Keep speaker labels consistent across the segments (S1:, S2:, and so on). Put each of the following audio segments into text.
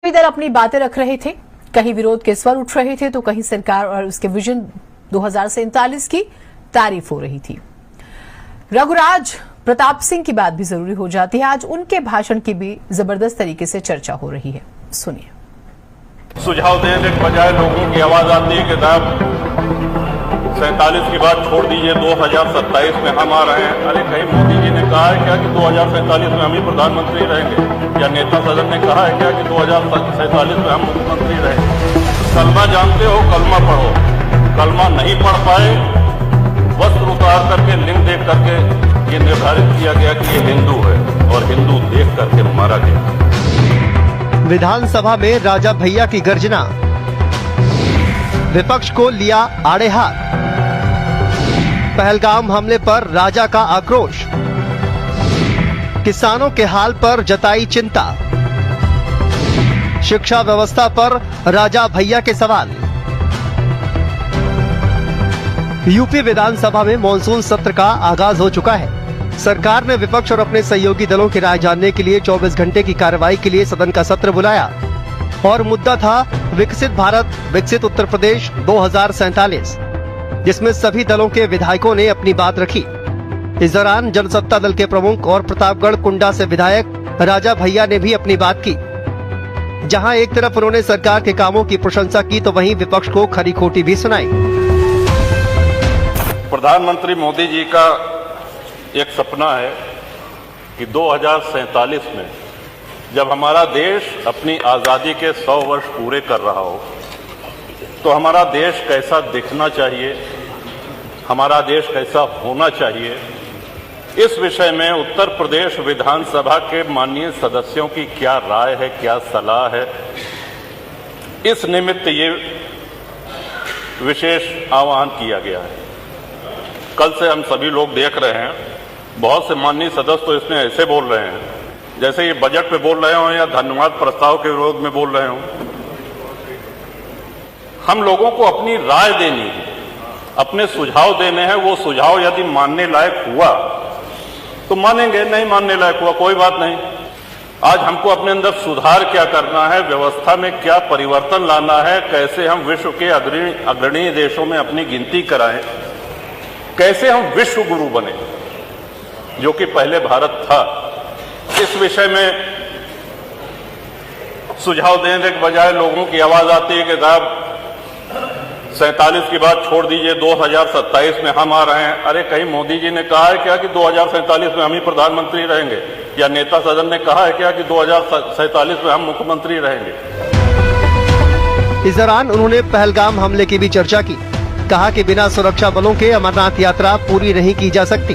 S1: इधर अपनी बातें रख रहे थे, कहीं विरोध के स्वर उठ रहे थे तो कहीं सरकार और उसके विजन 2047 की तारीफ हो रही थी। रघुराज प्रताप सिंह की बात भी जरूरी हो जाती है। आज उनके भाषण की भी जबरदस्त तरीके से चर्चा हो रही है, सुनिए।
S2: सुझाव देने के बजाय लोगों की आवाज आती है कि साहब 47 की बात छोड़ दीजिए, 2027 में हम आ रहे हैं। अरे कहीं मोदी जी ने कहा है क्या कि 2047 में हम ही प्रधानमंत्री रहेंगे, या नेता सदन ने कहा है क्या कि 2047 में हम मुख्यमंत्री रहेंगे? कलमा जानते हो, कलमा पढ़ो। कलमा नहीं पढ़ पाए, वस्त्र उतार करके लिंग देख करके ये निर्धारित किया गया कि ये हिंदू है, और हिंदू देख करके मारा गया।
S3: विधानसभा में राजा भैया की गर्जना, विपक्ष को लिया आड़े हाथ। पहलगाम हमले पर राजा का आक्रोश, किसानों के हाल पर जताई चिंता, शिक्षा व्यवस्था पर राजा भैया के सवाल। यूपी विधानसभा में मॉनसून सत्र का आगाज हो चुका है। सरकार ने विपक्ष और अपने सहयोगी दलों की राय जानने के लिए 24 घंटे की कार्रवाई के लिए सदन का सत्र बुलाया और मुद्दा था विकसित भारत विकसित उत्तर प्रदेश 2047, जिसमें सभी दलों के विधायकों ने अपनी बात रखी। इस दौरान जनसत्ता दल के प्रमुख और प्रतापगढ़ कुंडा से विधायक राजा भैया ने भी अपनी बात की। जहां एक तरफ उन्होंने सरकार के कामों की प्रशंसा की तो वहीं विपक्ष को खरी खोटी भी सुनाई।
S2: प्रधानमंत्री मोदी जी का एक सपना है कि 2047 में जब हमारा देश अपनी आज़ादी के 100 वर्ष पूरे कर रहा हो तो हमारा देश कैसा दिखना चाहिए, हमारा देश कैसा होना चाहिए, इस विषय में उत्तर प्रदेश विधानसभा के माननीय सदस्यों की क्या राय है, क्या सलाह है। इस निमित्त ये विशेष आह्वान किया गया है। कल से हम सभी लोग देख रहे हैं, बहुत से माननीय सदस्य तो इसमें ऐसे बोल रहे हैं जैसे ये बजट पे बोल रहे हो या धन्यवाद प्रस्ताव के विरोध में बोल रहे हो। हम लोगों को अपनी राय देनी है, अपने सुझाव देने हैं। वो सुझाव यदि मानने लायक हुआ तो मानेंगे, नहीं मानने लायक हुआ कोई बात नहीं। आज हमको अपने अंदर सुधार क्या करना है, व्यवस्था में क्या परिवर्तन लाना है, कैसे हम विश्व के अग्रणी देशों में अपनी गिनती कराएं, कैसे हम विश्व गुरु बने जो कि पहले भारत था। इस विषय में सुझाव देने के बजाय लोगों की आवाज आती है कि साहब 47 की बात छोड़ दीजिए, 2027 में हम आ रहे हैं। अरे कहीं मोदी जी ने कहा है क्या कि 2047 में हम ही प्रधानमंत्री रहेंगे, या नेता सदन ने कहा है क्या कि 2047 में हम मुख्यमंत्री रहेंगे?
S3: इस दौरान उन्होंने पहलगाम हमले की भी चर्चा की। कहा कि बिना सुरक्षा बलों के अमरनाथ यात्रा पूरी नहीं की जा सकती।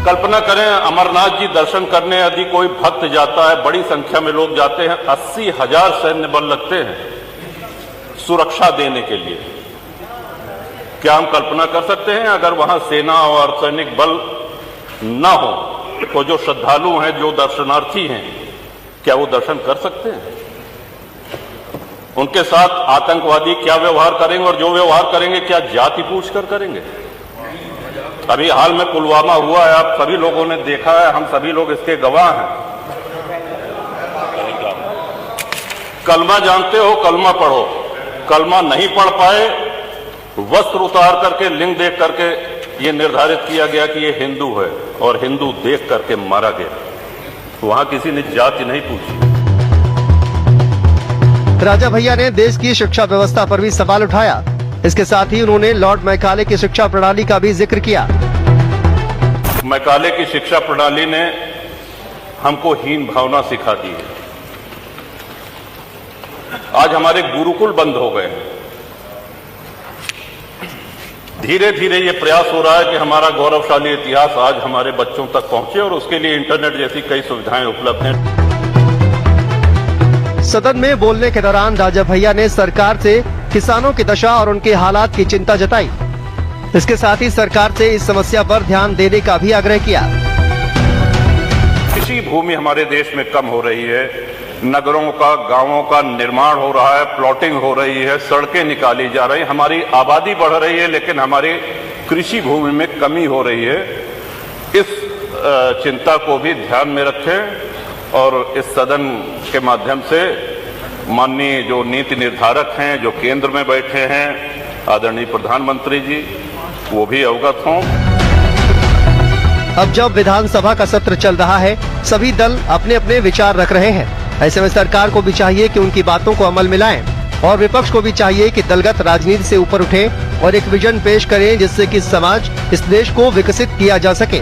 S2: कल्पना करें, अमरनाथ जी दर्शन करने यदि कोई भक्त जाता है, बड़ी संख्या में लोग जाते हैं, 80,000 सैन्य बल लगते हैं सुरक्षा देने के लिए। क्या हम कल्पना कर सकते हैं अगर वहां सेना और सैनिक बल न हो तो जो श्रद्धालु हैं, जो दर्शनार्थी हैं, क्या वो दर्शन कर सकते हैं? उनके साथ आतंकवादी क्या व्यवहार करेंगे, और जो व्यवहार करेंगे क्या जाति पूछकर करेंगे? अभी हाल में पुलवामा हुआ है, आप सभी लोगों ने देखा है, हम सभी लोग इसके गवाह हैं। कलमा जानते हो, कलमा पढ़ो। कलमा नहीं पढ़ पाए, वस्त्र उतार करके लिंग देख करके ये निर्धारित किया गया कि ये हिंदू है, और हिंदू देख करके मारा गया। वहां किसी ने जाति नहीं पूछी।
S3: राजा भैया ने देश की शिक्षा व्यवस्था पर भी सवाल उठाया। इसके साथ ही उन्होंने लॉर्ड मैकाले की शिक्षा प्रणाली का भी जिक्र किया।
S2: मैकाले की शिक्षा प्रणाली ने हमको हीन भावना सिखा दी है। आज हमारे गुरुकुल बंद हो गए हैं। धीरे धीरे ये प्रयास हो रहा है कि हमारा गौरवशाली इतिहास आज हमारे बच्चों तक पहुंचे, और उसके लिए इंटरनेट जैसी कई सुविधाएं उपलब्ध हैं।
S3: सदन में बोलने के दौरान राजा भैया ने सरकार से किसानों की दशा और उनके हालात की चिंता जताई। इसके साथ ही सरकार से इस समस्या पर ध्यान देने का भी आग्रह किया।
S2: कृषि भूमि हमारे देश में कम हो रही है, नगरों का, गांवों का निर्माण हो रहा है, प्लॉटिंग हो रही है, सड़कें निकाली जा रही, हमारी आबादी बढ़ रही है, लेकिन हमारी कृषि भूमि में कमी हो रही है। इस चिंता को भी ध्यान में रखें और इस सदन के माध्यम से माननीय जो नीति निर्धारक हैं, जो केंद्र में बैठे हैं, आदरणीय प्रधानमंत्री जी, वो भी अवगत हों।
S3: अब जब विधानसभा का सत्र चल रहा है, सभी दल अपने अपने विचार रख रहे हैं। ऐसे में सरकार को भी चाहिए कि उनकी बातों को अमल में लाएं और विपक्ष को भी चाहिए कि दलगत राजनीति से ऊपर उठे और एक विजन पेश करें जिससे कि समाज इस देश को विकसित किया जा सके।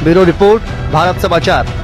S3: ब्यूरो रिपोर्ट, भारत समाचार।